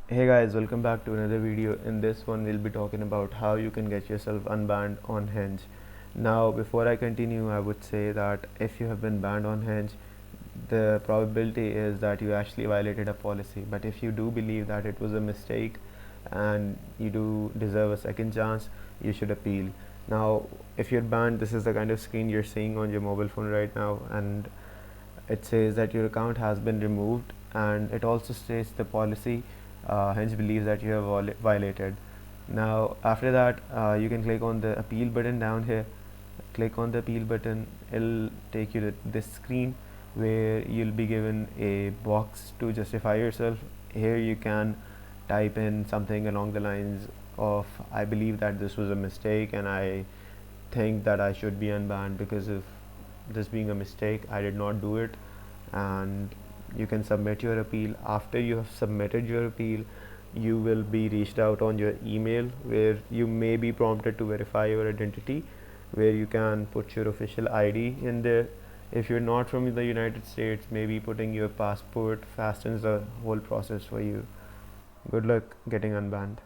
Hey guys, welcome back to another video. In this one, we'll be talking about how you can get yourself unbanned on Hinge. Now, before I continue, I would say that if you have been banned on Hinge, the probability is that you actually violated a policy. But if you do believe that it was a mistake and you do deserve a second chance, you should appeal. Now, if you're banned, this is the kind of screen you're seeing on your mobile phone right now, and it says that your account has been removed, and it also states the policy Hinge believes that you have violated. Now after that, you can click on the appeal button down here. Click on the appeal button, it'll take you to this screen where you'll be given a box to justify yourself. Here you can type in something along the lines of, I believe that this was a mistake and I think that I should be unbanned because of this being a mistake. I did not do it. And you can submit your appeal. After you have submitted your appeal, you will be reached out on your email where you may be prompted to verify your identity, where you can put your official ID in there. If you're not from the United States, maybe putting your passport fastens the whole process for you. Good luck getting unbanned.